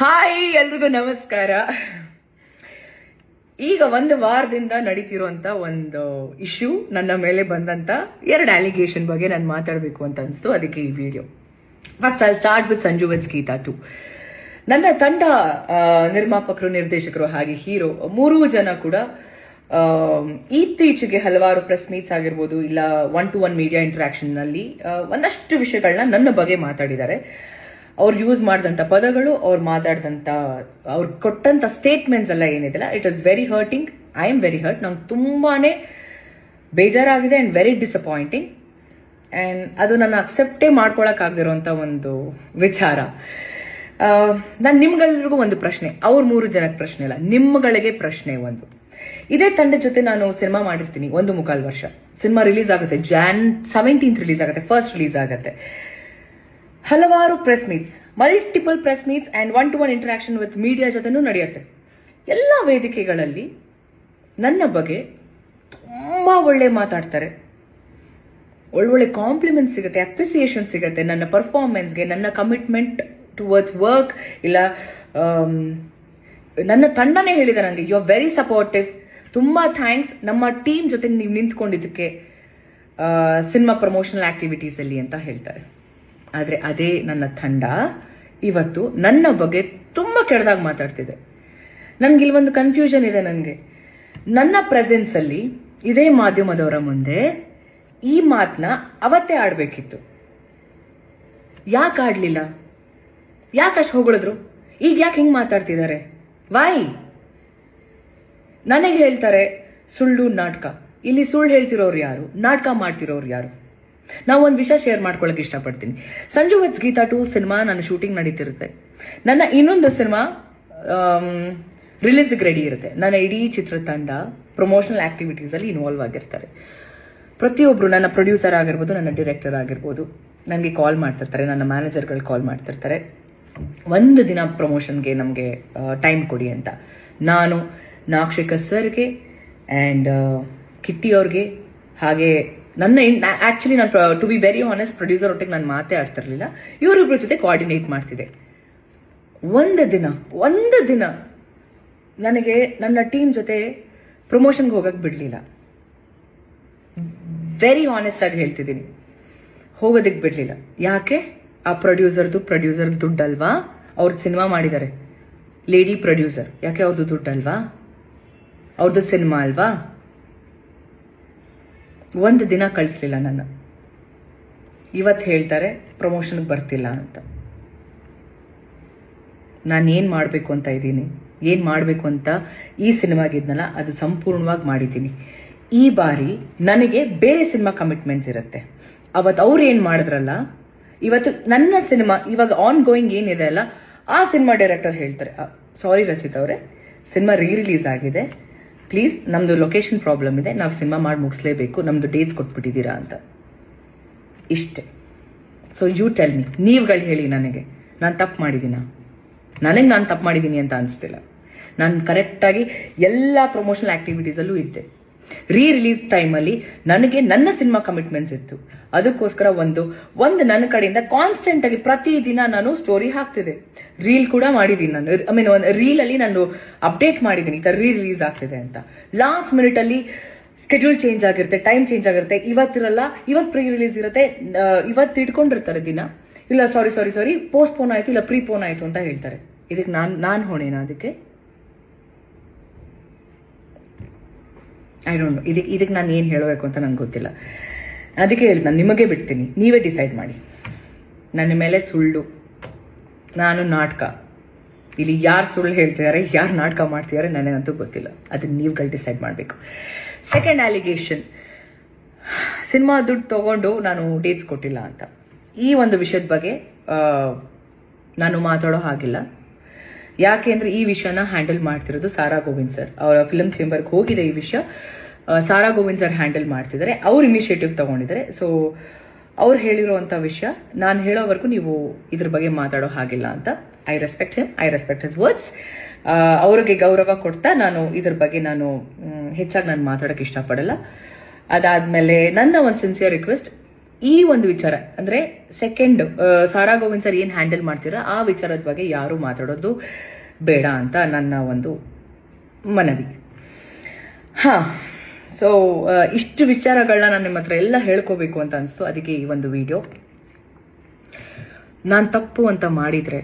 Hi ಎಲ್ರಿಗೂ ನಮಸ್ಕಾರ. ಈಗ ಒಂದು ವಾರದಿಂದ ನಡೀತಿರುವಂತ ಒಂದು ಇಶ್ಯೂ, ನನ್ನ ಮೇಲೆ ಬಂದಂತ 2 ಅಲಿಗೇಷನ್ ಬಗ್ಗೆ ನಾನು ಮಾತಾಡಬೇಕು ಅಂತ ಅನಿಸ್ತು. ಅದಕ್ಕೆ ಈ video. First I start with Sanju with Geetha 2. ನನ್ನ ತಂಡ ನಿರ್ಮಾಪಕರು, ನಿರ್ದೇಶಕರು ಹಾಗೆ ಹೀರೋ 3 ಜನ ಕೂಡ ಇತ್ತೀಚೆಗೆ ಹಲವಾರು ಪ್ರೆಸ್ ಮೀಟ್ಸ್ ಆಗಿರ್ಬೋದು, ಇಲ್ಲ 1-to-1 ಮೀಡಿಯಾ ಇಂಟರಾಕ್ಷನ್ ನಲ್ಲಿ ಒಂದಷ್ಟು ವಿಷಯಗಳನ್ನ ನನ್ನ ಬಗ್ಗೆ ಮಾತಾಡಿದ್ದಾರೆ. ಅವ್ರು ಯೂಸ್ ಮಾಡಿದಂತ ಪದಗಳು, ಅವ್ರು ಮಾತಾಡಿದಂತ, ಅವ್ರು ಕೊಟ್ಟಂತ ಸ್ಟೇಟ್ಮೆಂಟ್ಸ್ ಎಲ್ಲ ಏನಿದೆಲ್ಲ, it is very hurting. I am very hurt. ನಂಗೆ ತುಂಬಾನೇ ಬೇಜಾರಾಗಿದೆ ಅಂಡ್ ವೆರಿ ಡಿಸಪಾಯಿಂಟಿಂಗ್. ಅಂಡ್ ಅದು ನನ್ನ ಅಕ್ಸೆಪ್ಟೇ ಮಾಡ್ಕೊಳಕ್ ಆಗದಿರುವಂತ ಒಂದು ವಿಚಾರ. ನಾನು ನಿಮ್ಗೆಲ್ರಿಗೂ ಒಂದು ಪ್ರಶ್ನೆ, ಅವ್ರ 3 ಜನಕ್ಕೆ ಪ್ರಶ್ನೆ ಇಲ್ಲ, ನಿಮ್ಗಳಿಗೆ ಪ್ರಶ್ನೆ ಒಂದು. ಇದೇ ತಂಡ ಜೊತೆ ನಾನು ಸಿನಿಮಾ ಮಾಡಿರ್ತೀನಿ 1.25 ವರ್ಷ. ಸಿನಿಮಾ ರಿಲೀಸ್ ಆಗುತ್ತೆ Jan 17th ರಿಲೀಸ್ ಆಗುತ್ತೆ, ಫಸ್ಟ್ ರಿಲೀಸ್ ಆಗುತ್ತೆ. ಹಲವಾರು press meets, multiple press meets and 1-to-1 interaction with media ಜೊತೆನೂ ನಡೆಯುತ್ತೆ. ಎಲ್ಲ ವೇದಿಕೆಗಳಲ್ಲಿ ನನ್ನ ಬಗ್ಗೆ ತುಂಬಾ ಒಳ್ಳೆ ಮಾತಾಡ್ತಾರೆ, ಒಳ್ಳೊಳ್ಳೆ ಕಾಂಪ್ಲಿಮೆಂಟ್ ಸಿಗುತ್ತೆ, ಅಪ್ರಿಸಿಯೇಷನ್ ಸಿಗುತ್ತೆ ನನ್ನ ಪರ್ಫಾರ್ಮೆನ್ಸ್ಗೆ, ನನ್ನ ಕಮಿಟ್ಮೆಂಟ್ ಟುವರ್ಡ್ಸ್ ವರ್ಕ್. ಇಲ್ಲ ನನ್ನ ತಂಡನೇ ಹೇಳಿದೆ ನನಗೆ, ಯು ಆರ್ ವೆರಿ ಸಪೋರ್ಟಿವ್, ತುಂಬಾ ಥ್ಯಾಂಕ್ಸ್ ನಮ್ಮ ಟೀಮ್ ಜೊತೆ ನೀವು ನಿಂತ್ಕೊಂಡಿದ್ದಕ್ಕೆ ಸಿನಿಮಾ ಪ್ರಮೋಷನಲ್ ಆಕ್ಟಿವಿಟೀಸ್ ಅಲ್ಲಿ ಅಂತ ಹೇಳ್ತಾರೆ. ಆದ್ರೆ ಅದೇ ನನ್ನ ತಂಡ ಇವತ್ತು ನನ್ನ ಬಗ್ಗೆ ತುಂಬಾ ಕೆಟ್ಟದಾಗಿ ಮಾತಾಡ್ತಿದೆ. ನನ್ಗೆ ಇಲ್ಲಿ ಒಂದು ಕನ್ಫ್ಯೂಷನ್ ಇದೆ. ನನಗೆ ನನ್ನ ಪ್ರೆಸೆನ್ಸ್ ಅಲ್ಲಿ ಇದೇ ಮಾಧ್ಯಮದವರ ಮುಂದೆ ಈ ಮಾತನ್ನ ಅವತ್ತೇ ಆಡ್ಬೇಕಿತ್ತು. ಯಾಕೆ ಆಡ್ಲಿಲ್ಲ? ಯಾಕಷ್ಟು ಹೊಗಳಿದ್ರು? ಈಗ ಯಾಕೆ ಹಿಂಗ್ ಮಾತಾಡ್ತಿದ್ದಾರೆ? ವೈ? ನನಗೆ ಹೇಳ್ತಾರೆ ಸುಳ್ಳು ನಾಟಕ. ಇಲ್ಲಿ ಸುಳ್ಳು ಹೇಳ್ತಿರೋರು ಯಾರು? ನಾಟಕ ಮಾಡ್ತಿರೋರು ಯಾರು? ನಾವು ಒಂದು ವಿಷಯ ಶೇರ್ ಮಾಡ್ಕೊಳಕ್ ಇಷ್ಟಪಡ್ತೀನಿ. ಸಂಜು ವಿತ್ ಗೀತಾ 2 ಸಿನಿಮಾ ನನ್ನ ಶೂಟಿಂಗ್ ನಡೀತಿರುತ್ತೆ. ನನ್ನ ಇನ್ನೊಂದು ಸಿನಿಮಾ ರಿಲೀಸ್ಗೆ ರೆಡಿ ಇರುತ್ತೆ. ನನ್ನ ಇಡೀ ಚಿತ್ರತಂಡ ಪ್ರಮೋಷನಲ್ ಆಕ್ಟಿವಿಟೀಸ್ ಅಲ್ಲಿ ಇನ್ವಾಲ್ವ್ ಆಗಿರ್ತಾರೆ. ಪ್ರತಿಯೊಬ್ರು, ನನ್ನ ಪ್ರೊಡ್ಯೂಸರ್ ಆಗಿರ್ಬೋದು, ನನ್ನ ಡೈರೆಕ್ಟರ್ ಆಗಿರ್ಬೋದು, ನನಗೆ ಕಾಲ್ ಮಾಡ್ತಿರ್ತಾರೆ, ನನ್ನ ಮ್ಯಾನೇಜರ್ಗಳು ಕಾಲ್ ಮಾಡ್ತಿರ್ತಾರೆ, ಒಂದು ದಿನ ಪ್ರಮೋಷನ್ಗೆ ನಮಗೆ ಟೈಮ್ ಕೊಡಿ ಅಂತ. ನಾನು ನಾಕ್ಷಿಕ ಸರ್ಗೆ ಅಂಡ್ ಕಿಟ್ಟಿ ಅವ್ರಿಗೆ, ಹಾಗೆ ನನ್ನ ಆಕ್ಚುಲಿ ನಾನು to be very honest, producer ಒಟ್ಟಿಗೆ ನಾನು ಮಾತೇ ಆಡ್ತಿರ್ಲಿಲ್ಲ, ಇವರಿಬ್ರ ಜೊತೆ ಕೋಆರ್ಡಿನೇಟ್ ಮಾಡ್ತಿದ್ದೆ. ಒಂದು ದಿನ ನನಗೆ ನನ್ನ ಟೀಮ್ ಜೊತೆ ಪ್ರಮೋಷನ್ಗೆ ಹೋಗಕ್ ಬಿಡ್ಲಿಲ್ಲ. ವೆರಿ ಆನೆಸ್ಟ್ ಆಗಿ ಹೇಳ್ತಿದ್ದೀನಿ, ಹೋಗೋದಕ್ಕೆ ಬಿಡ್ಲಿಲ್ಲ. ಯಾಕೆ? ಆ ಪ್ರೊಡ್ಯೂಸರ್ ದುಡ್ಡಲ್ವಾ? ಅವ್ರದ್ದು ಸಿನಿಮಾ ಮಾಡಿದ್ದಾರೆ, ಲೇಡಿ ಪ್ರೊಡ್ಯೂಸರ್, ಯಾಕೆ ಅವ್ರದ್ದು ದುಡ್ಡಲ್ವಾ? ಅವ್ರದ್ದು ಸಿನಿಮಾ ಅಲ್ವಾ? ಒಂದು ದಿನ ಕಳಿಸ್ಲಿಲ್ಲ ನನ್ನ. ಇವತ್ತು ಹೇಳ್ತಾರೆ ಪ್ರಮೋಷನ್ಗೆ ಬರ್ತಿಲ್ಲ ಅಂತ. ನಾನು ಏನ್ ಮಾಡ್ಬೇಕು ಅಂತ ಇದ್ದೀನಿ, ಏನ್ ಮಾಡ್ಬೇಕು ಅಂತ ಈ ಸಿನಿಮಾಗಿದ್ನಲ್ಲ ಅದು ಸಂಪೂರ್ಣವಾಗಿ ಮಾಡಿದ್ದೀನಿ. ಈ ಬಾರಿ ನನಗೆ ಬೇರೆ ಸಿನಿಮಾ ಕಮಿಟ್ಮೆಂಟ್ಸ್ ಇರುತ್ತೆ. ಅವತ್ತು ಅವ್ರು ಏನ್ ಮಾಡಿದ್ರಲ್ಲ, ಇವತ್ತು ನನ್ನ ಸಿನಿಮಾ ಇವಾಗ ಆನ್ ಗೋಯಿಂಗ್ ಏನಿದೆ ಅಲ್ಲ, ಆ ಸಿನಿಮಾ ಡೈರೆಕ್ಟರ್ ಹೇಳ್ತಾರೆ, ಸಾರಿ ರಚಿತ್ ಅವರೇ, ಸಿನಿಮಾ ರಿಲೀಸ್ ಆಗಿದೆ, ಪ್ಲೀಸ್ ನಮ್ದು ಲೊಕೇಶನ್ ಪ್ರಾಬ್ಲಮ್ ಇದೆ, ನಾವು ಸಿನಿಮಾ ಮಾಡಿ ಮುಗಿಸ್ಲೇಬೇಕು, ನಮ್ದು ಡೇಟ್ಸ್ ಕೊಟ್ಬಿಟ್ಟಿದ್ದೀರಾ ಅಂತ. ಇಷ್ಟೇ. ಸೊ ಯು ಟೆಲ್ ಮಿ, ನೀವುಗಳು ಹೇಳಿ ನನಗೆ, ನಾನು ತಪ್ಪು ಮಾಡಿದ್ದೀನ? ನನಗೆ ನಾನು ತಪ್ಪು ಮಾಡಿದ್ದೀನಿ ಅಂತ ಅನಿಸ್ತಿಲ್ಲ. ನಾನು ಕರೆಕ್ಟಾಗಿ ಎಲ್ಲ ಪ್ರಮೋಷನಲ್ ಆಕ್ಟಿವಿಟೀಸ್ ಅಲ್ಲೂ ಇದ್ದೆ. ರಿಲೀಸ್ ಟೈಮಲ್ಲಿ ನನಗೆ ನನ್ನ ಸಿನಿಮಾ ಕಮಿಟ್ಮೆಂಟ್ಸ್ ಇತ್ತು. ಅದಕ್ಕೋಸ್ಕರ ಒಂದು ನನ್ನ ಕಡೆಯಿಂದ ಕಾನ್ಸ್ಟೆಂಟ್ ಆಗಿ ಪ್ರತಿದಿನ ನಾನು ಸ್ಟೋರಿ ಹಾಕ್ತಿದ್ದೆ, ರೀಲ್ ಕೂಡ ಮಾಡಿದ್ದೀನಿ. ನಾನು ಒಂದು ರೀಲ್ ಅಲ್ಲಿ ನಾನು ಅಪ್ಡೇಟ್ ಮಾಡಿದ್ದೀನಿ, ಈ ತರ ರಿಲೀಸ್ ಆಗ್ತಿದೆ ಅಂತ. ಲಾಸ್ಟ್ ಮಿನಿಟ್ ಅಲ್ಲಿ ಸ್ಕೆಡ್ಯೂಲ್ ಚೇಂಜ್ ಆಗಿರುತ್ತೆ, ಟೈಮ್ ಚೇಂಜ್ ಆಗಿರುತ್ತೆ, ಇವತ್ತಿರಲ್ಲ, ಇವತ್ತು ಪ್ರೀ ರಿಲೀಸ್ ಇರುತ್ತೆ, ಇವತ್ತು ಇಟ್ಕೊಂಡಿರ್ತಾರೆ ದಿನ, ಇಲ್ಲ ಸಾರಿ ಪೋಸ್ಟ್ಪೋನ್ ಆಯ್ತು, ಇಲ್ಲ ಪ್ರೀಪೋನ್ ಆಯ್ತು ಅಂತ ಹೇಳ್ತಾರೆ. ಇದಕ್ಕೆ ನಾನು ಹೊಣೆನಾ? ಅದಕ್ಕೆ ಐ ಡೋಂಟ್ ನೋ. ಇದಕ್ಕೆ ನಾನು ಏನು ಹೇಳಬೇಕು ಅಂತ ನಂಗೆ ಗೊತ್ತಿಲ್ಲ. ಅದಕ್ಕೆ ಹೇಳ್ತೀನಿ, ನಾನು ನಿಮಗೆ ಬಿಡ್ತೀನಿ, ನೀವೇ ಡಿಸೈಡ್ ಮಾಡಿ. ನನ್ನ ಮೇಲೆ ಸುಳ್ಳು, ನಾನು ನಾಟಕ, ಇಲ್ಲಿ ಯಾರು ಸುಳ್ಳು ಹೇಳ್ತಿದ್ದಾರೆ, ಯಾರು ನಾಟಕ ಮಾಡ್ತಿದ್ದಾರೆ ನನಗಂತೂ ಗೊತ್ತಿಲ್ಲ. ಅದನ್ನ ನೀವುಗಳು ಡಿಸೈಡ್ ಮಾಡಬೇಕು. ಸೆಕೆಂಡ್ ಅಲಿಗೇಷನ್, ಸಿನಿಮಾ ದುಡ್ಡು ತಗೊಂಡು ನಾನು ಡೇಟ್ಸ್ ಕೊಟ್ಟಿಲ್ಲ ಅಂತ. ಈ ಒಂದು ವಿಷಯದ ಬಗ್ಗೆ ನಾನು ಮಾತಾಡೋ ಹಾಗಿಲ್ಲ. ಯಾಕೆ ಅಂದ್ರೆ ಈ ವಿಷಯನ ಹ್ಯಾಂಡಲ್ ಮಾಡ್ತಿರೋದು ಸಾರಾ ಗೋವಿಂದ್ ಸರ್. ಅವರ ಫಿಲ್ಮ್ ಚೇಂಬರ್ಗೆ ಹೋಗಿದೆ ಈ ವಿಷಯ, ಸಾರಾ ಗೋವಿಂದ್ ಸರ್ ಹ್ಯಾಂಡಲ್ ಮಾಡ್ತಿದ್ದಾರೆ, ಅವ್ರು ಇನಿಷಿಯೇಟಿವ್ ತಗೊಂಡಿದ್ದಾರೆ. ಸೊ ಅವ್ರು ಹೇಳಿರುವಂತ ವಿಷಯ ನಾನು ಹೇಳೋವರೆಗೂ ನೀವು ಇದ್ರ ಬಗ್ಗೆ ಮಾತಾಡೋ ಹಾಗಿಲ್ಲ ಅಂತ. I respect him, I respect his words. ಅವ್ರಿಗೆ ಗೌರವ ಕೊಡ್ತಾ ನಾನು ಇದ್ರ ಬಗ್ಗೆ ಹೆಚ್ಚಾಗಿ ನಾನು ಮಾತಾಡೋಕೆ ಇಷ್ಟಪಡಲ್ಲ. ಅದಾದ್ಮೇಲೆ ನನ್ನ ಒಂದು ಸಿನ್ಸಿಯರ್ ರಿಕ್ವೆಸ್ಟ್, ಈ ಒಂದು ವಿಚಾರ ಅಂದ್ರೆ ಸೆಕೆಂಡ್ ಸಾರಾ ಗೋವಿಂದ್ ಸರ್ ಏನ್ ಹ್ಯಾಂಡಲ್ ಮಾಡ್ತೀರಾ ಆ ವಿಚಾರದ ಬಗ್ಗೆ ಯಾರು ಮಾತಾಡೋದು ಬೇಡ ಅಂತ ನನ್ನ ಒಂದು ಮನವಿ. ಸೊ ಇಷ್ಟು ವಿಚಾರಗಳನ್ನ ನಾನು ನಿಮ್ಮ ಹತ್ರ ಎಲ್ಲ ಹೇಳ್ಕೋಬೇಕು ಅಂತ ಅನಿಸ್ತು. ಅದಕ್ಕೆ ಈ ಒಂದು ವಿಡಿಯೋ. ನಾನು ತಪ್ಪು ಅಂತ ಮಾಡಿದ್ರೆ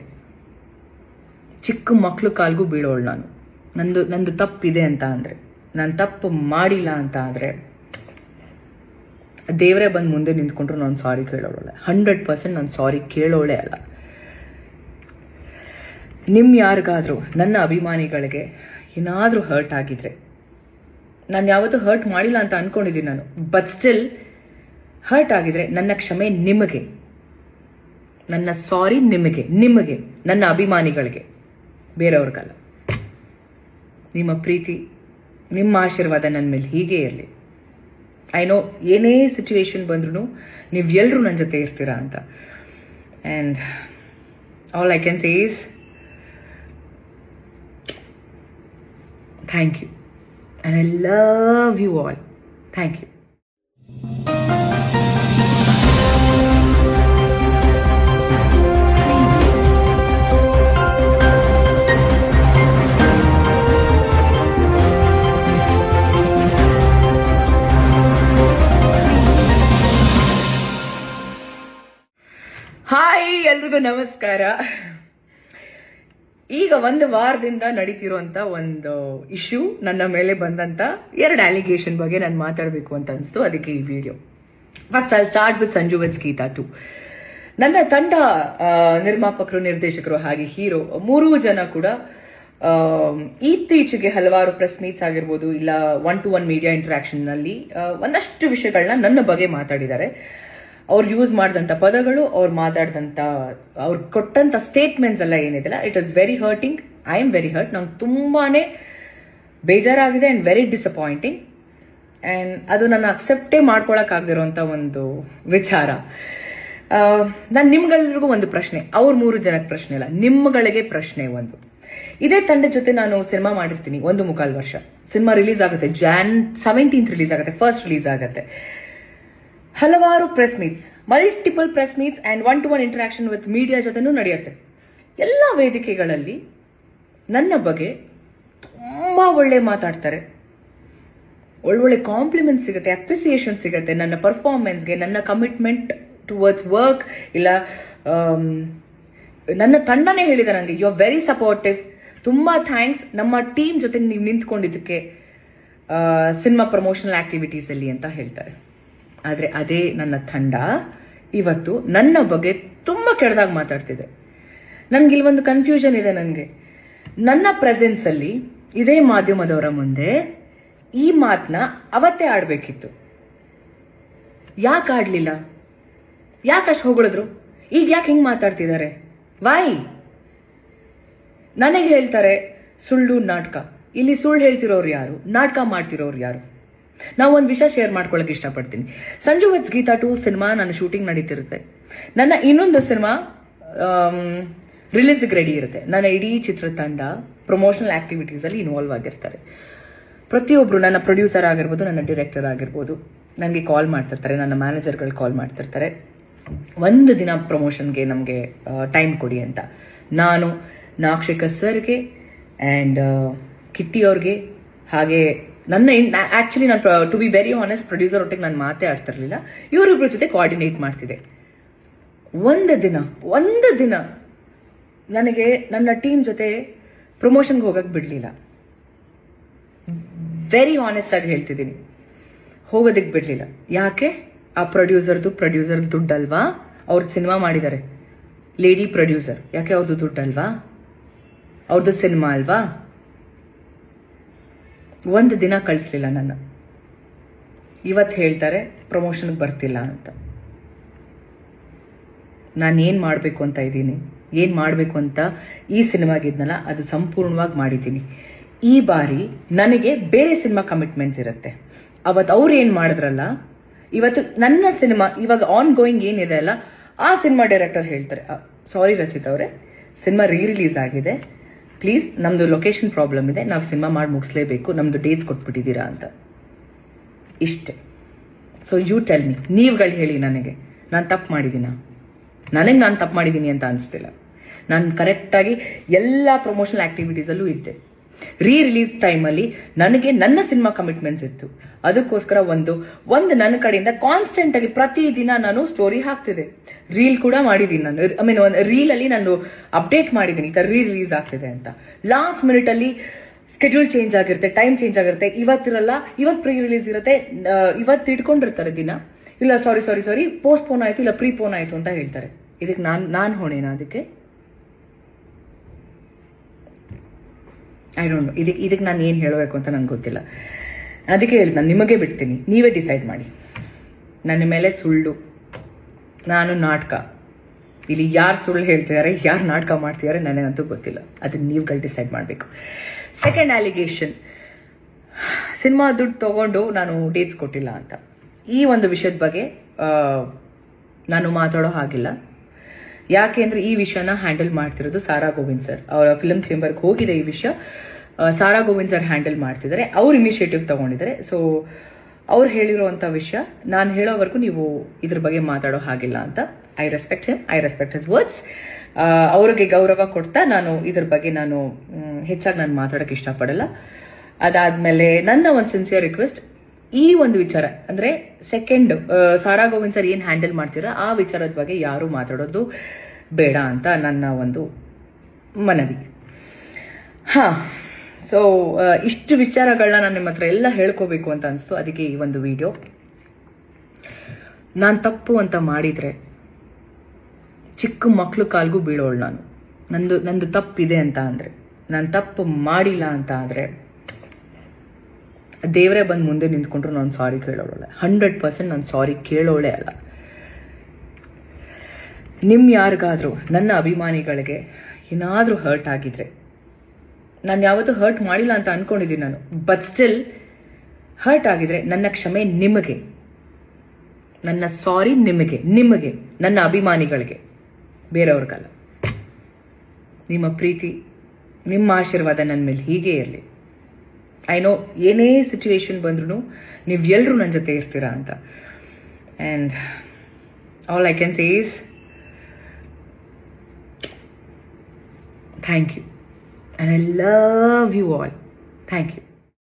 ಚಿಕ್ಕ ಮಕ್ಳು ಕಾಲ್ಗೂ ಬೀಳೋಳು ನಾನು. ನಂದು ತಪ್ಪಿದೆ ಅಂತ ಅಂದ್ರೆ, ನಾನು ತಪ್ಪು ಮಾಡಿಲ್ಲ ಅಂತ ಆದ್ರೆ ದೇವರೇ ಬಂದು ಮುಂದೆ ನಿಂತ್ಕೊಂಡ್ರು ನಾನು ಸಾರಿ ಕೇಳೋಳೆ. 100% ನಾನು ಸಾರಿ ಕೇಳೋಳೆ ಅಲ್ಲ. ಯಾರಿಗಾದ್ರೂ ನನ್ನ ಅಭಿಮಾನಿಗಳಿಗೆ ಏನಾದ್ರೂ ಹರ್ಟ್ ಆಗಿದ್ರೆ, ನಾನು ಯಾವತ್ತೂ ಹರ್ಟ್ ಮಾಡಿಲ್ಲ ಅಂತ ಅನ್ಕೊಂಡಿದ್ದೀನಿ ನಾನು, ಬಟ್ ಸ್ಟಿಲ್ ಹರ್ಟ್ ಆಗಿದ್ರೆ ನನ್ನ ಕ್ಷಮೆ ನಿಮಗೆ, ನನ್ನ ಸಾರಿ ನಿಮಗೆ, ನನ್ನ ಅಭಿಮಾನಿಗಳಿಗೆ, ಬೇರೆಯವ್ರಿಗಲ್ಲ. ನಿಮ್ಮ ಪ್ರೀತಿ, ನಿಮ್ಮ ಆಶೀರ್ವಾದ ನನ್ನ ಮೇಲೆ ಹೀಗೆ ಇರಲಿ. ಐ ನೋ ಏನೇ ಸಿಚುವೇಶನ್ ಬಂದ್ರು ನೀವು ಎಲ್ಲರೂ ನನ್ನ ಜೊತೆ ಇರ್ತೀರಾ ಅಂತ. And all I can say is thank you. And I love you all. Thank you. Hi, ಎಲ್ರಿಗೂ ನಮಸ್ಕಾರ. ಈಗ ಒಂದು ವಾರದಿಂದ ನಡೀತಿರುವಂತ ಒಂದು ಇಶ್ಯೂ, ನನ್ನ ಮೇಲೆ ಬಂದಂತ 2 ಅಲಿಗೇಷನ್ ಬಗ್ಗೆ ನಾನು ಮಾತಾಡಬೇಕು ಅಂತ ಅನಿಸ್ತು. ಅದಕ್ಕೆ ಈ video. First I start with Sanju weds Geetha 2. ನನ್ನ ತಂಡ ನಿರ್ಮಾಪಕರು, ನಿರ್ದೇಶಕರು ಹಾಗೆ ಹೀರೋ 3 ಜನ ಕೂಡ ಇತ್ತೀಚೆಗೆ ಹಲವಾರು ಪ್ರೆಸ್ ಮೀಟ್ಸ್ ಆಗಿರ್ಬೋದು, ಇಲ್ಲ 1-to-1 ಮೀಡಿಯಾ ಇಂಟರಾಕ್ಷನ್ ನಲ್ಲಿ ಒಂದಷ್ಟು ವಿಷಯಗಳನ್ನ ನನ್ನ ಬಗ್ಗೆ ಮಾತಾಡಿದ್ದಾರೆ. ಅವ್ರು ಯೂಸ್ ಮಾಡಿದಂತ ಪದಗಳು, ಅವ್ರು ಕೊಟ್ಟಂತ ಸ್ಟೇಟ್ಮೆಂಟ್ಸ್ ಎಲ್ಲ ಏನಿದೆಲ್ಲ, it is very hurting. I am very hurt. ನಂಗೆ ತುಂಬಾನೇ ಬೇಜಾರಾಗಿದೆ ಅಂಡ್ ವೆರಿ ಡಿಸಪಾಯಿಂಟಿಂಗ್. ಅಂಡ್ ಅದು ನನ್ನ ಅಕ್ಸೆಪ್ಟೇ ಮಾಡ್ಕೊಳಕ್ ಆಗದಿರುವಂತ ಒಂದು ವಿಚಾರ. ನಾನು ನಿಮ್ಗೆಲ್ರಿಗೂ ಒಂದು ಪ್ರಶ್ನೆ, ಅವ್ರ 3 ಜನಕ್ಕೆ ಪ್ರಶ್ನೆ ಇಲ್ಲ, ನಿಮ್ಗಳಿಗೆ ಪ್ರಶ್ನೆ ಒಂದು. ಇದೇ ತಂಡದ ಜೊತೆ ನಾನು ಸಿನಿಮಾ ಮಾಡಿರ್ತೀನಿ 1.25 ವರ್ಷ. ಸಿನಿಮಾ ರಿಲೀಸ್ ಆಗುತ್ತೆ Jan 17th ರಿಲೀಸ್ ಆಗುತ್ತೆ, ಫಸ್ಟ್ ರಿಲೀಸ್ ಆಗುತ್ತೆ. ಹಲವಾರು press meets, multiple press meets and 1-to-1 interaction with media ಜೊತೆನೂ ನಡೆಯುತ್ತೆ. ಎಲ್ಲ ವೇದಿಕೆಗಳಲ್ಲಿ ನನ್ನ ಬಗ್ಗೆ ತುಂಬಾ ಒಳ್ಳೆ ಮಾತಾಡ್ತಾರೆ, ಒಳ್ಳೊಳ್ಳೆ ಕಾಂಪ್ಲಿಮೆಂಟ್ ಸಿಗುತ್ತೆ, ಅಪ್ರಿಸಿಯೇಷನ್ ಸಿಗುತ್ತೆ ನನ್ನ ಪರ್ಫಾರ್ಮೆನ್ಸ್ಗೆ, ನನ್ನ ಕಮಿಟ್ಮೆಂಟ್ ಟುವರ್ಡ್ಸ್ ವರ್ಕ್. ಇಲ್ಲ ನನ್ನ ತಂಡನೇ ಹೇಳಿದೆ ನನಗೆ, ಯು ಆರ್ ವೆರಿ ಸಪೋರ್ಟಿವ್, ತುಂಬಾ ಥ್ಯಾಂಕ್ಸ್ ನಮ್ಮ ಟೀಮ್ ಜೊತೆ ನೀವು ನಿಂತ್ಕೊಂಡಿದ್ದಕ್ಕೆ ಸಿನಿಮಾ ಪ್ರಮೋಷನಲ್ ಆಕ್ಟಿವಿಟೀಸ್ ಅಲ್ಲಿ ಅಂತ ಹೇಳ್ತಾರೆ. ಆದ್ರೆ ಅದೇ ನನ್ನ ತಂಡ ಇವತ್ತು ನನ್ನ ಬಗ್ಗೆ ತುಂಬಾ ಕೆಟ್ಟದಾಗಿ ಮಾತಾಡ್ತಿದೆ. ನನ್ಗೆ ಇಲ್ಲಿ ಒಂದು ಕನ್ಫ್ಯೂಷನ್ ಇದೆ. ನನ್ನ ಪ್ರೆಸೆನ್ಸ್ ಅಲ್ಲಿ ಇದೇ ಮಾಧ್ಯಮದವರ ಮುಂದೆ ಈ ಮಾತನ್ನ ಅವತ್ತೇ ಆಡ್ಬೇಕಿತ್ತು. ಯಾಕೆ ಆಡ್ಲಿಲ್ಲ? ಯಾಕಷ್ಟು ಹೊಗಳಿದ್ರು? ಈಗ ಯಾಕೆ ಹಿಂಗ್ ಮಾತಾಡ್ತಿದ್ದಾರೆ? ವೈ? ನನಗೆ ಹೇಳ್ತಾರೆ ಸುಳ್ಳು ನಾಟಕ. ಇಲ್ಲಿ ಸುಳ್ಳು ಹೇಳ್ತಿರೋರು ಯಾರು? ನಾಟಕ ಮಾಡ್ತಿರೋರು ಯಾರು? ನಾವು ಒಂದು ವಿಷಯ ಶೇರ್ ಮಾಡ್ಕೊಳಕ್ ಇಷ್ಟಪಡ್ತೀನಿ. ಸಂಜು ವೆಡ್ಸ್ ಗೀತಾ 2 ಸಿನಿಮಾ ನನ್ನ ಶೂಟಿಂಗ್ ನಡೀತಿರುತ್ತೆ. ನನ್ನ ಇನ್ನೊಂದು ಸಿನಿಮಾ ರಿಲೀಸ್ಗೆ ರೆಡಿ ಇರುತ್ತೆ. ನನ್ನ ಇಡೀ ಚಿತ್ರತಂಡ ಪ್ರಮೋಷನಲ್ ಆಕ್ಟಿವಿಟೀಸ್ ಅಲ್ಲಿ ಇನ್ವಾಲ್ವ್ ಆಗಿರ್ತಾರೆ. ಪ್ರತಿಯೊಬ್ರು, ನನ್ನ ಪ್ರೊಡ್ಯೂಸರ್ ಆಗಿರ್ಬೋದು, ನನ್ನ ಡೈರೆಕ್ಟರ್ ಆಗಿರ್ಬೋದು, ನನಗೆ ಕಾಲ್ ಮಾಡ್ತಿರ್ತಾರೆ, ನನ್ನ ಮ್ಯಾನೇಜರ್ಗಳು ಕಾಲ್ ಮಾಡ್ತಿರ್ತಾರೆ, ಒಂದು ದಿನ ಪ್ರಮೋಷನ್ಗೆ ನಮಗೆ ಟೈಮ್ ಕೊಡಿ ಅಂತ. ನಾನು ನಾಕ್ಷಿಕ ಸರ್ಗೆ ಅಂಡ್ ಕಿಟ್ಟಿ ಅವ್ರಿಗೆ, ಹಾಗೆ ನನ್ನ ಆಕ್ಚುಲಿ ನಾನು to be very honest producer ಒಟ್ಟಿಗೆ ನಾನು ಮಾತೇ ಆಡ್ತಿರ್ಲಿಲ್ಲ, ಇವರಿಬ್ರ ಜೊತೆ ಕೋಆರ್ಡಿನೇಟ್ ಮಾಡ್ತಿದ್ದೆ. ಒಂದು ದಿನ ನನಗೆ ನನ್ನ ಟೀಮ್ ಜೊತೆ ಪ್ರಮೋಷನ್ಗೆ ಹೋಗಕ್ ಬಿಡ್ಲಿಲ್ಲ. ವೆರಿ ಆನೆಸ್ಟ್ ಆಗಿ ಹೇಳ್ತಿದ್ದೀನಿ, ಹೋಗೋದಕ್ಕೆ ಬಿಡ್ಲಿಲ್ಲ. ಯಾಕೆ? ಆ ಪ್ರೊಡ್ಯೂಸರ್ ದುಡ್ಡಲ್ವಾ? ಅವ್ರ ಸಿನಿಮಾ ಮಾಡಿದ್ದಾರೆ, ಲೇಡಿ ಪ್ರೊಡ್ಯೂಸರ್, ಯಾಕೆ ಅವ್ರದ್ದು ದುಡ್ಡಲ್ವಾ? ಅವ್ರದ್ದು ಸಿನಿಮಾ ಅಲ್ವಾ? ಒಂದು ದಿನ ಕಳಿಸ್ಲಿಲ್ಲ ನನ್ನ. ಇವತ್ತು ಹೇಳ್ತಾರೆ ಪ್ರಮೋಷನ್ಗೆ ಬರ್ತಿಲ್ಲ ಅಂತ. ನಾನು ಏನ್ ಮಾಡಬೇಕು ಅಂತ ಇದ್ದೀನಿ, ಏನ್ ಮಾಡಬೇಕು ಅಂತ ಈ ಸಿನಿಮಾಗಿದ್ನಲ್ಲ ಅದು ಸಂಪೂರ್ಣವಾಗಿ ಮಾಡಿದ್ದೀನಿ. ಈ ಬಾರಿ ನನಗೆ ಬೇರೆ ಸಿನಿಮಾ ಕಮಿಟ್ಮೆಂಟ್ಸ್ ಇರುತ್ತೆ. ಅವತ್ತು ಅವ್ರು ಏನ್ ಮಾಡಿದ್ರಲ್ಲ, ಇವತ್ತು ನನ್ನ ಸಿನಿಮಾ ಇವಾಗ ಆನ್ ಗೋಯಿಂಗ್ ಏನಿದೆ ಅಲ್ಲ, ಆ ಸಿನಿಮಾ ಡೈರೆಕ್ಟರ್ ಹೇಳ್ತಾರೆ, ಸಾರಿ ರಚಿತ್ ಅವರೇ, ಸಿನಿಮಾ ರಿಲೀಸ್ ಆಗಿದೆ, ಪ್ಲೀಸ್ ನಮ್ದು ಲೊಕೇಶನ್ ಪ್ರಾಬ್ಲಮ್ ಇದೆ, ನಾವು ಸಿನಿಮಾ ಮಾಡಿ ಮುಗಿಸ್ಲೇಬೇಕು, ನಮ್ದು ಡೇಟ್ಸ್ ಕೊಟ್ಬಿಟ್ಟಿದ್ದೀರಾ ಅಂತ. ಇಷ್ಟೇ. ಸೊ ಯು ಟೆಲ್ ಮಿ, ನೀವುಗಳು ಹೇಳಿ ನನಗೆ, ನಾನು ತಪ್ಪು ಮಾಡಿದ್ದೀನ? ನನಗೆ ನಾನು ತಪ್ಪು ಮಾಡಿದ್ದೀನಿ ಅಂತ ಅನಿಸ್ತಿಲ್ಲ. ನಾನು ಕರೆಕ್ಟಾಗಿ ಎಲ್ಲ ಪ್ರಮೋಷನಲ್ ಆಕ್ಟಿವಿಟೀಸಲ್ಲೂ ಇದ್ದೆ. ರಿಲೀಸ್ ಟೈಮಲ್ಲಿ ನನಗೆ ನನ್ನ ಸಿನಿಮಾ ಕಮಿಟ್ಮೆಂಟ್ಸ್ ಇತ್ತು. ಅದಕ್ಕೋಸ್ಕರ ಒಂದು ನನ್ನ ಕಡೆಯಿಂದ ಕಾನ್ಸ್ಟೆಂಟ್ ಆಗಿ ಪ್ರತಿದಿನ ನಾನು ಸ್ಟೋರಿ ಹಾಕ್ತಿದ್ದೆ. ರೀಲ್ ಕೂಡ ಮಾಡಿದ್ದೀನಿ ನಾನು. ಐ ಮೀನ್ ರೀಲ್ ಅಲ್ಲಿ ನಾನು ಅಪ್ಡೇಟ್ ಮಾಡಿದ್ದೀನಿ ಈ ತರ ರಿಲೀಸ್ ಆಗ್ತಿದೆ ಅಂತ. ಲಾಸ್ಟ್ ಮಿನಿಟ್ ಅಲ್ಲಿ ಸ್ಕೆಡ್ಯೂಲ್ ಚೇಂಜ್ ಆಗಿರುತ್ತೆ, ಟೈಮ್ ಚೇಂಜ್ ಆಗಿರುತ್ತೆ. ಇವತ್ತಿರಲ್ಲ, ಇವತ್ತು ಪ್ರೀ ರಿಲೀಸ್ ಇರುತ್ತೆ, ಇವತ್ತು ಇಟ್ಕೊಂಡಿರ್ತಾರೆ ದಿನ. ಇಲ್ಲ ಸಾರಿ ಪೋಸ್ಟ್ಪೋನ್ ಆಯ್ತು, ಇಲ್ಲ ಪ್ರೀಪೋನ್ ಆಯ್ತು ಅಂತ ಹೇಳ್ತಾರೆ. ಇದಕ್ಕೆ ನಾನು ಹೊಣೆನಾ? ಅದಕ್ಕೆ ಐ ಡೋಂಟ್ ನೋ. ಇದಕ್ಕೆ ನಾನು ಏನು ಹೇಳಬೇಕು ಅಂತ ನಂಗೆ ಗೊತ್ತಿಲ್ಲ. ಅದಕ್ಕೆ ಹೇಳಿದ್, ನಾನು ನಿಮಗೆ ಬಿಡ್ತೀನಿ, ನೀವೇ ಡಿಸೈಡ್ ಮಾಡಿ. ನನ್ನ ಮೇಲೆ ಸುಳ್ಳು, ನಾನು ನಾಟಕ. ಇಲ್ಲಿ ಯಾರು ಸುಳ್ಳು ಹೇಳ್ತಿದ್ದಾರೆ, ಯಾರು ನಾಟಕ ಮಾಡ್ತಿದ್ದಾರೆ ನನಗಂತೂ ಗೊತ್ತಿಲ್ಲ. ಅದನ್ನ ನೀವುಗಳು ಡಿಸೈಡ್ ಮಾಡಬೇಕು. ಸೆಕೆಂಡ್ ಅಲಿಗೇಷನ್, ಸಿನಿಮಾ ದುಡ್ಡು ತಗೊಂಡು ನಾನು ಡೇಟ್ಸ್ ಕೊಟ್ಟಿಲ್ಲ ಅಂತ. ಈ ಒಂದು ವಿಷಯದ ಬಗ್ಗೆ ನಾನು ಮಾತಾಡೋ ಹಾಗಿಲ್ಲ. ಯಾಕೆಂದ್ರೆ ಈ ವಿಷಯನ ಹ್ಯಾಂಡಲ್ ಮಾಡ್ತಿರೋದು ಸಾರಾ ಗೋವಿಂದ್ ಸರ್. ಅವರ ಫಿಲ್ಮ್ ಚೇಂಬರ್ಗೆ ಹೋಗಿದೆ ಈ ವಿಷಯ. ಸಾರಾ ಗೋವಿಂದ್ ಸರ್ ಹ್ಯಾಂಡಲ್ ಮಾಡ್ತಿದ್ದಾರೆ, ಅವ್ರು ಇನಿಷಿಯೇಟಿವ್ ತಗೊಂಡಿದ್ದಾರೆ. ಸೊ ಅವ್ರು ಹೇಳಿರುವಂತ ವಿಷಯ ನಾನು ಹೇಳೋವರೆಗೂ ನೀವು ಇದ್ರ ಬಗ್ಗೆ ಮಾತಾಡೋ ಹಾಗಿಲ್ಲ ಅಂತ. I respect him, I respect his words. ಅವ್ರಿಗೆ ಗೌರವ ಕೊಡ್ತಾ ನಾನು ಇದ್ರ ಬಗ್ಗೆ ನಾನು ಹೆಚ್ಚಾಗಿ ನಾನು ಮಾತಾಡೋಕೆ ಇಷ್ಟಪಡಲ್ಲ. ಅದಾದ್ಮೇಲೆ ನನ್ನ ಒಂದು ಸಿನ್ಸಿಯರ್ ರಿಕ್ವೆಸ್ಟ್, ಈ ಒಂದು ವಿಚಾರ ಅಂದ್ರೆ ಸೆಕೆಂಡ್ ಸಾರಾ ಗೋವಿಂದ್ ಸರ್ ಏನ್ ಹ್ಯಾಂಡಲ್ ಮಾಡ್ತೀರಾ ಆ ವಿಚಾರದ ಬಗ್ಗೆ ಯಾರು ಮಾತಾಡೋದು ಬೇಡ ಅಂತ ನನ್ನ ಒಂದು ಮನವಿ. ಸೊ ಇಷ್ಟು ವಿಚಾರಗಳನ್ನ ನಾನು ನಿಮ್ಮ ಹತ್ರ ಎಲ್ಲ ಹೇಳ್ಕೋಬೇಕು ಅಂತ ಅನಿಸ್ತು. ಅದಕ್ಕೆ ಈ ಒಂದು ವಿಡಿಯೋ. ನಾನು ತಪ್ಪು ಅಂತ ಮಾಡಿದ್ರೆ ಚಿಕ್ಕ ಮಕ್ಳು ಕಾಲ್ಗೂ ಬೀಳೋಳು ನಾನು. ನಂದು ತಪ್ಪಿದೆ ಅಂತ ಅಂದ್ರೆ, ನಾನು ತಪ್ಪು ಮಾಡಿಲ್ಲ ಅಂತ ಆದ್ರೆ ದೇವರೇ ಬಂದು ಮುಂದೆ ನಿಂತ್ಕೊಂಡ್ರು ನಾನು ಸಾರಿ ಕೇಳೋಳೆ. 100% ನಾನು ಸಾರಿ ಕೇಳೋಳೆ ಅಲ್ಲ. ಯಾರಿಗಾದ್ರೂ ನನ್ನ ಅಭಿಮಾನಿಗಳಿಗೆ ಏನಾದ್ರೂ ಹರ್ಟ್ ಆಗಿದ್ರೆ, ನಾನು ಯಾವತ್ತೂ ಹರ್ಟ್ ಮಾಡಿಲ್ಲ ಅಂತ ಅನ್ಕೊಂಡಿದ್ದೀನಿ ನಾನು, ಬಟ್ ಸ್ಟಿಲ್ ಹರ್ಟ್ ಆಗಿದ್ರೆ ನನ್ನ ಕ್ಷಮೆ ನಿಮಗೆ, ನನ್ನ ಸಾರಿ ನಿಮಗೆ, ನನ್ನ ಅಭಿಮಾನಿಗಳಿಗೆ, ಬೇರೆಯವ್ರಿಗಲ್ಲ. ನಿಮ್ಮ ಪ್ರೀತಿ, ನಿಮ್ಮ ಆಶೀರ್ವಾದ ನನ್ನ ಮೇಲೆ ಹೀಗೆ ಇರಲಿ. ಐ ನೋ ಏನೇ ಸಿಚುವೇಶನ್ ಬಂದ್ರು ನೀವು ಎಲ್ಲರೂ ನನ್ನ ಜೊತೆ ಇರ್ತೀರಾ ಅಂತ. And all I can say is thank you. And I love you all. Thank you.